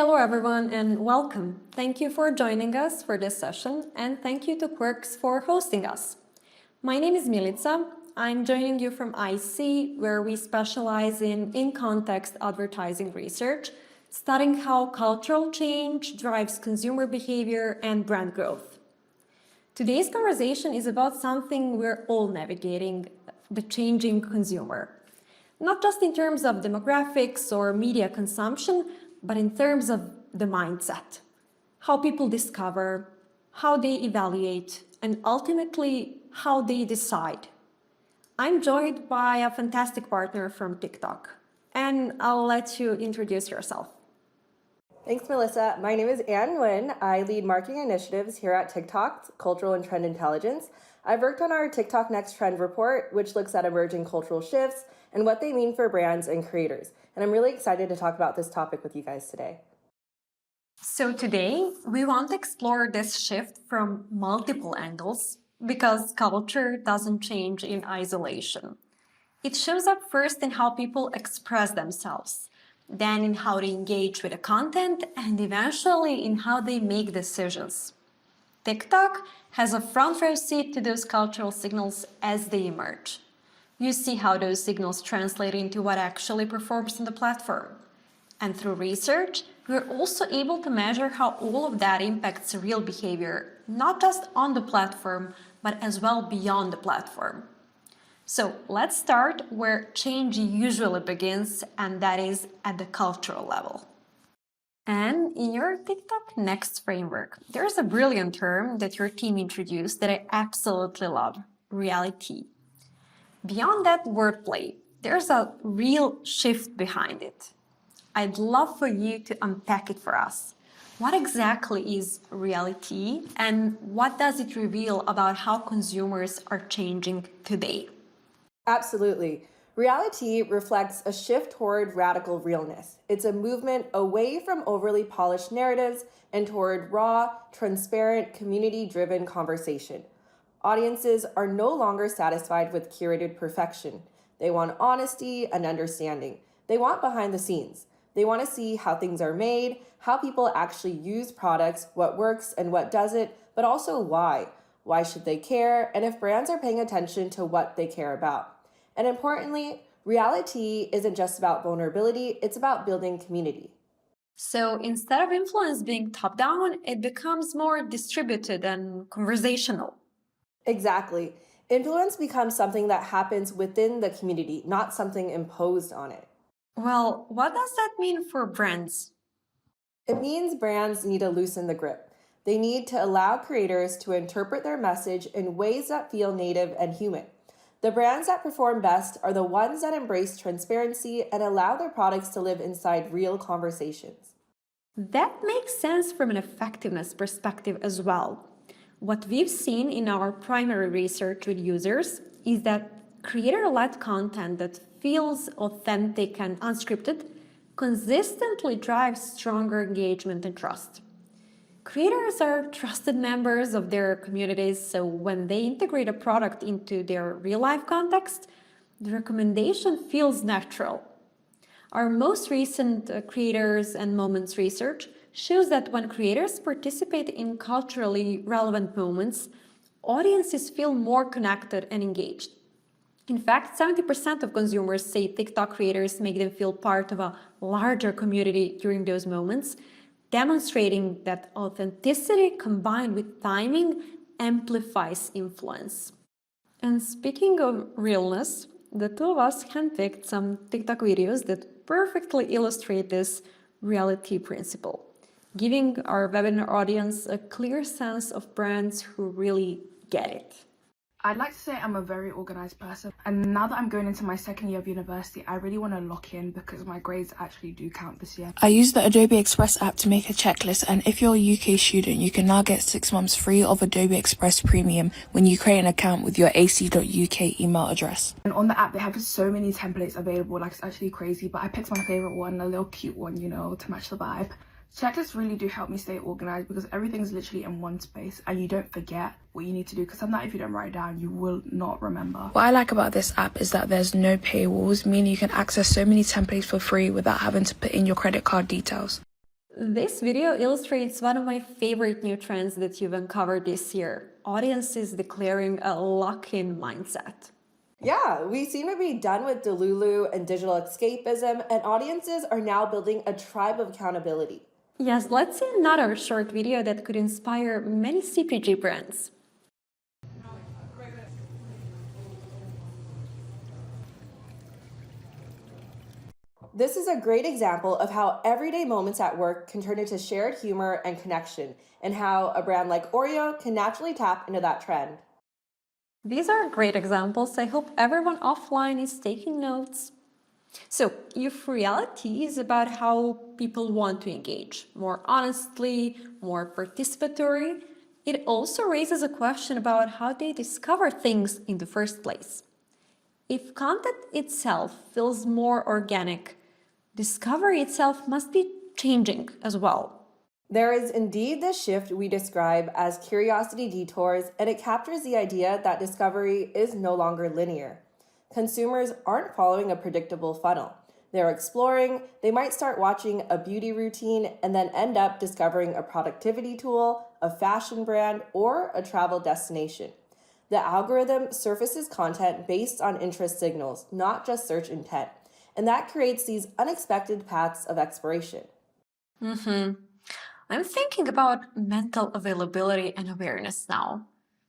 Hello everyone and welcome. Thank you for joining us for this session and thank you to Quirks for hosting us. My name is Milica. I'm joining you from EyeSee, where we specialize in in-context advertising research, studying how cultural change drives consumer behavior and brand growth. Today's conversation is about something we're all navigating, the changing consumer. Not just in terms of demographics or media consumption, but in terms of the mindset. How people discover, how they evaluate, and ultimately how they decide. I'm joined by a fantastic partner from TikTok, and I'll let you introduce yourself. Thanks, Melissa. My name is Ann Nguyen. I lead marketing initiatives here at TikTok, Cultural and Trend Intelligence. I've worked on our TikTok Next Trend report, which looks at emerging cultural shifts and what they mean for brands and creators. And I'm really excited to talk about this topic with you guys today. So today, we want to explore this shift from multiple angles because culture doesn't change in isolation. It shows up first in how people express themselves, then in how they engage with the content, and eventually in how they make decisions. TikTok has a front row seat to those cultural signals as they emerge. You see how those signals translate into what actually performs on the platform. And through research, we're also able to measure how all of that impacts real behavior, not just on the platform, but as well beyond the platform. So let's start where change usually begins, and that is at the cultural level. And in your TikTok Next framework, there's a brilliant term that your team introduced that I absolutely love, reality. Beyond that wordplay, there's a real shift behind it. I'd love for you to unpack it for us. What exactly is reality, and what does it reveal about how consumers are changing today? Absolutely. Reality reflects a shift toward radical realness. It's a movement away from overly polished narratives and toward raw, transparent, community-driven conversation. Audiences are no longer satisfied with curated perfection. They want honesty and understanding. They want behind the scenes. They want to see how things are made, how people actually use products, what works and what doesn't, but also why. Why should they care, and if brands are paying attention to what they care about. And importantly, reality isn't just about vulnerability, it's about building community. So instead of influence being top-down, it becomes more distributed and conversational. Exactly. Influence becomes something that happens within the community, not something imposed on it. Well, what does that mean for brands? It means brands need to loosen the grip. They need to allow creators to interpret their message in ways that feel native and human. The brands that perform best are the ones that embrace transparency and allow their products to live inside real conversations. That makes sense from an effectiveness perspective as well. What we've seen in our primary research with users is that creator-led content that feels authentic and unscripted consistently drives stronger engagement and trust. Creators are trusted members of their communities, so when they integrate a product into their real-life context, the recommendation feels natural. Our most recent Creators and Moments research shows that when creators participate in culturally relevant moments, audiences feel more connected and engaged. In fact, 70% of consumers say TikTok creators make them feel part of a larger community during those moments, demonstrating that authenticity combined with timing amplifies influence. And speaking of realness, the two of us handpicked some TikTok videos that perfectly illustrate this reality principle, giving our webinar audience a clear sense of brands who really get it. I'd like to say I'm a very organized person, and now that I'm going into my second year of university, I really want to lock in because my grades actually do count this year. I use the Adobe Express app to make a checklist, and if you're a UK student, you can now get 6 months free of Adobe Express Premium when you create an account with your ac.uk email address. And on the app, they have so many templates available, like it's actually crazy, but I picked my favorite one, a little cute one, you know, to match the vibe. Checklists really do help me stay organized because everything's literally in one space and you don't forget what you need to do, because sometimes if you don't write it down, you will not remember. What I like about this app is that there's no paywalls, meaning you can access so many templates for free without having to put in your credit card details. This video illustrates one of my favorite new trends that you've uncovered this year: audiences declaring a lock-in mindset. Yeah, we seem to be done with Delulu and digital escapism, and audiences are now building a tribe of accountability. Yes, let's see another short video that could inspire many CPG brands. This is a great example of how everyday moments at work can turn into shared humor and connection, and how a brand like Oreo can naturally tap into that trend. These are great examples. I hope everyone offline is taking notes. So, if reality is about how people want to engage more honestly, more participatory, it also raises a question about how they discover things in the first place. If content itself feels more organic, discovery itself must be changing as well. There is indeed this shift we describe as curiosity detours, and it captures the idea that discovery is no longer linear. Consumers aren't following a predictable funnel. They're exploring, they might start watching a beauty routine and then end up discovering a productivity tool, a fashion brand, or a travel destination. The algorithm surfaces content based on interest signals, not just search intent, and that creates these unexpected paths of exploration. I'm thinking about mental availability and awareness now.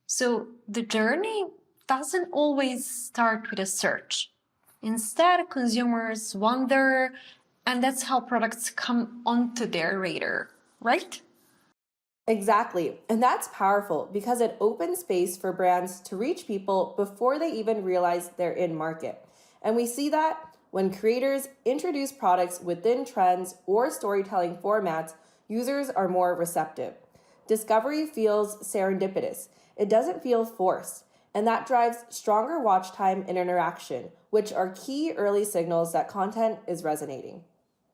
So the journey doesn't always start with a search. Instead, consumers wander, and that's how products come onto their radar, right? Exactly. And that's powerful because it opens space for brands to reach people before they even realize they're in market. And we see that when creators introduce products within trends or storytelling formats, users are more receptive. Discovery feels serendipitous. It doesn't feel forced. And that drives stronger watch time and interaction, which are key early signals that content is resonating.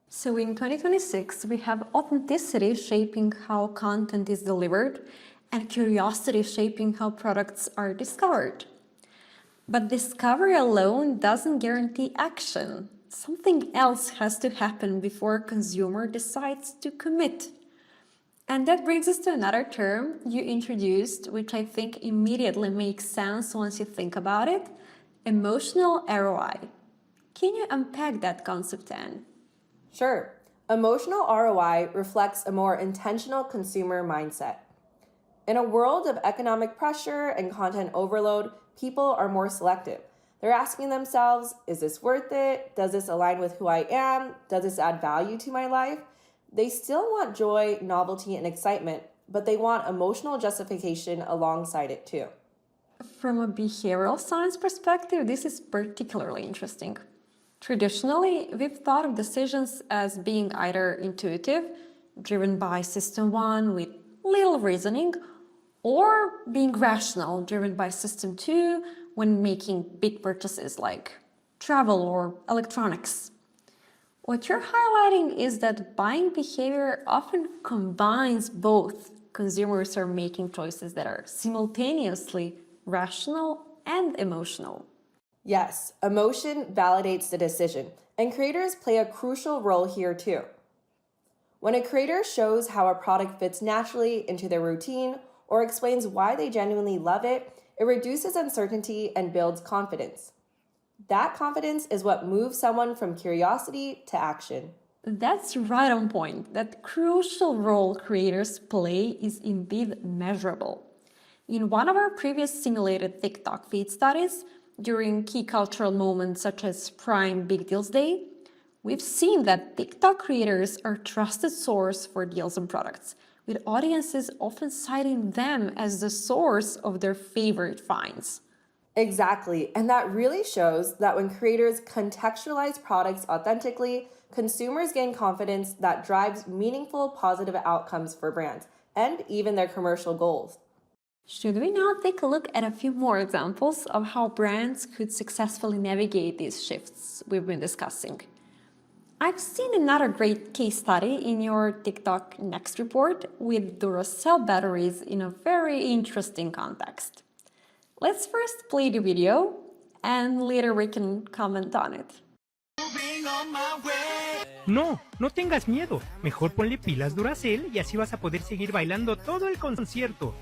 So in 2026, we have authenticity shaping how content is delivered and curiosity shaping how products are discovered. But discovery alone doesn't guarantee action. Something else has to happen before a consumer decides to commit. And that brings us to another term you introduced, which I think immediately makes sense once you think about it: emotional ROI. Can you unpack that concept, Anne? Sure. Emotional ROI reflects a more intentional consumer mindset. In a world of economic pressure and content overload, people are more selective. They're asking themselves, is this worth it? Does this align with who I am? Does this add value to my life? They still want joy, novelty, and excitement, but they want emotional justification alongside it too. From a behavioral science perspective, this is particularly interesting. Traditionally, we've thought of decisions as being either intuitive, driven by System 1 with little reasoning, or being rational, driven by System 2 when making big purchases like travel or electronics. What you're highlighting is that buying behavior often combines both. Consumers are making choices that are simultaneously rational and emotional. Yes, emotion validates the decision, and creators play a crucial role here too. When a creator shows how a product fits naturally into their routine or explains why they genuinely love it, it reduces uncertainty and builds confidence. That confidence is what moves someone from curiosity to action. That's right on point. That crucial role creators play is indeed measurable. In one of our previous simulated TikTok feed studies, during key cultural moments such as Prime Big Deals Day, we've seen that TikTok creators are a trusted source for deals and products, with audiences often citing them as the source of their favorite finds. Exactly, and that really shows that when creators contextualize products authentically, consumers gain confidence that drives meaningful positive outcomes for brands and even their commercial goals. Should we now take a look at a few more examples of how brands could successfully navigate these shifts we've been discussing? I've seen another great case study in your TikTok Next report with Duracell batteries in a very interesting context. Let's first play the video and later we can comment on it. Moving on my way. No, no tengas miedo. Mejor ponle pilas Duracell y así vas a poder seguir bailando todo el concierto.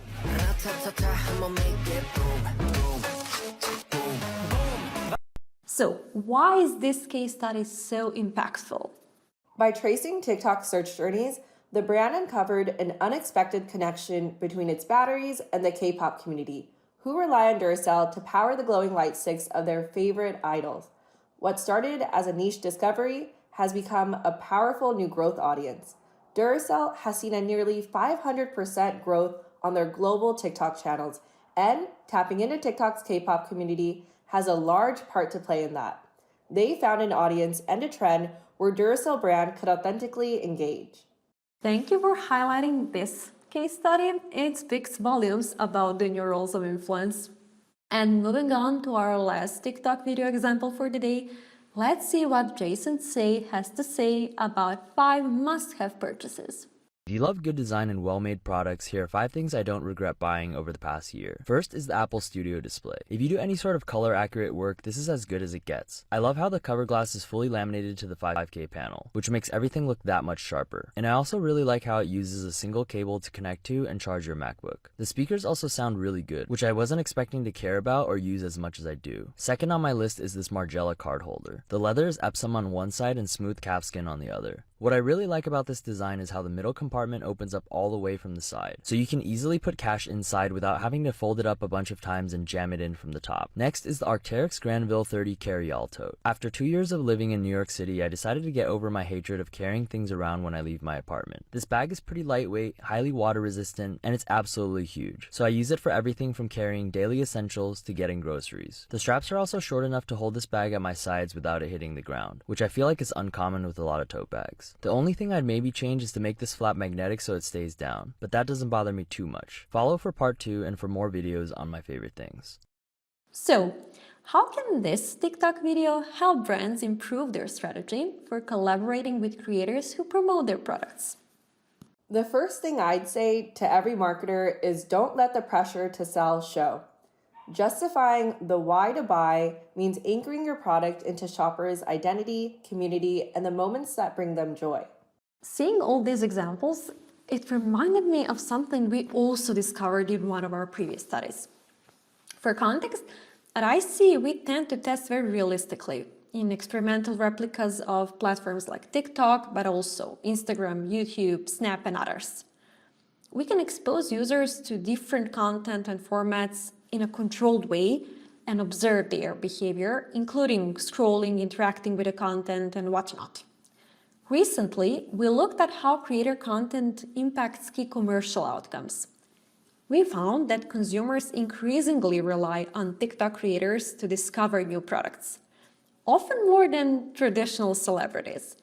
So, why is this case study so impactful? By tracing TikTok search journeys, the brand uncovered an unexpected connection between its batteries and the K-pop community, who rely on Duracell to power the glowing light sticks of their favorite idols. What started as a niche discovery has become a powerful new growth audience. Duracell has seen a nearly 500% growth on their global TikTok channels, and tapping into TikTok's K-pop community has a large part to play in that. They found an audience and a trend where Duracell brand could authentically engage. Thank you for highlighting this case study. It speaks volumes about the new roles of influence. And moving on to our last TikTok video example for the day, let's see what Jason Say has to say about 5 must-have purchases. If you love good design and well-made products, here are 5 things I don't regret buying over the past year. First is the Apple Studio display. If you do any sort of color-accurate work, this is as good as it gets. I love how the cover glass is fully laminated to the 5K panel, which makes everything look that much sharper. And I also really like how it uses a single cable to connect to and charge your MacBook. The speakers also sound really good, which I wasn't expecting to care about or use as much as I do. Second on my list is this Margiela card holder. The leather is Epsom on one side and smooth calfskin on the other. What I really like about this design is how the middle compartment opens up all the way from the side, so you can easily put cash inside without having to fold it up a bunch of times and jam it in from the top. Next is the Arc'teryx Granville 30 carry-all tote. After 2 years of living in New York City, I decided to get over my hatred of carrying things around when I leave my apartment. This bag is pretty lightweight, highly water resistant, and it's absolutely huge, so I use it for everything from carrying daily essentials to getting groceries. The straps are also short enough to hold this bag at my sides without it hitting the ground, which I feel like is uncommon with a lot of tote bags. The only thing I'd maybe change is to make this flap magnetic so it stays down, but that doesn't bother me too much. Follow for part 2 and for more videos on my favorite things. So, how can this TikTok video help brands improve their strategy for collaborating with creators who promote their products? The first thing I'd say to every marketer is don't let the pressure to sell show. Justifying the why to buy means anchoring your product into shoppers' identity, community, and the moments that bring them joy. Seeing all these examples, it reminded me of something we also discovered in one of our previous studies. For context, at EyeSee, we tend to test very realistically in experimental replicas of platforms like TikTok, but also Instagram, YouTube, Snap, and others. We can expose users to different content and formats in a controlled way and observe their behavior, including scrolling, interacting with the content, and whatnot. Recently, we looked at how creator content impacts key commercial outcomes. We found that consumers increasingly rely on TikTok creators to discover new products, often more than traditional celebrities.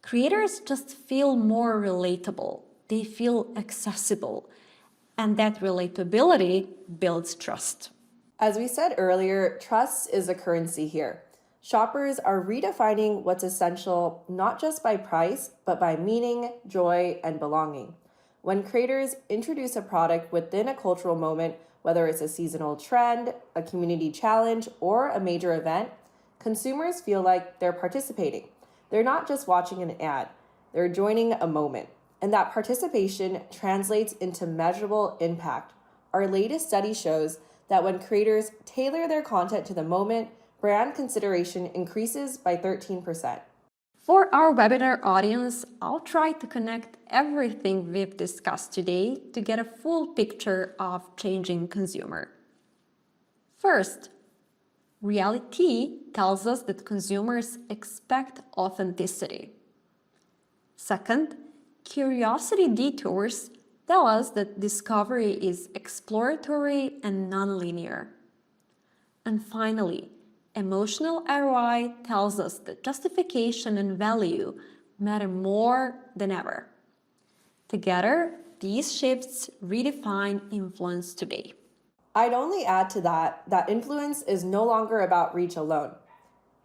Creators just feel more relatable, they feel accessible, and that relatability builds trust. As we said earlier, trust is a currency here. Shoppers are redefining what's essential not just by price, but by meaning, joy, and belonging. When creators introduce a product within a cultural moment, whether it's a seasonal trend, a community challenge, or a major event, consumers feel like they're participating. They're not just watching an ad, they're joining a moment. And that participation translates into measurable impact. Our latest study shows that when creators tailor their content to the moment, brand consideration increases by 13%. For our webinar audience, I'll try to connect everything we've discussed today to get a full picture of changing consumer. First, reality tells us that consumers expect authenticity. Second, curiosity detours tell us that discovery is exploratory and non-linear. And finally, emotional ROI tells us that justification and value matter more than ever. Together, these shifts redefine influence today. I'd only add to that influence is no longer about reach alone.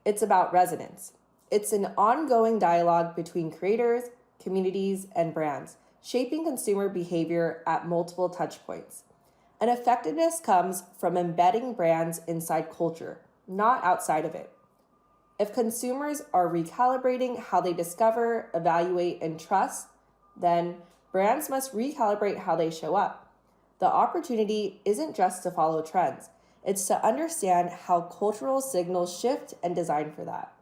It's about resonance. It's an ongoing dialogue between creators, communities, and brands, shaping consumer behavior at multiple touchpoints. And effectiveness comes from embedding brands inside culture, not outside of it. If consumers are recalibrating how they discover, evaluate, and trust, then brands must recalibrate how they show up. The opportunity isn't just to follow trends, it's to understand how cultural signals shift and design for that.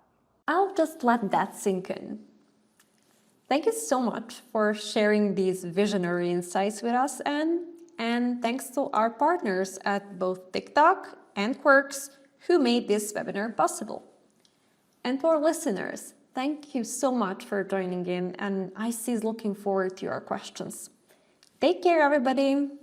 I'll just let that sink in. Thank you so much for sharing these visionary insights with us, and thanks to our partners at both TikTok and Quirks who made this webinar possible. And to our listeners, thank you so much for joining in, and EyeSee is looking forward to your questions. Take care, everybody!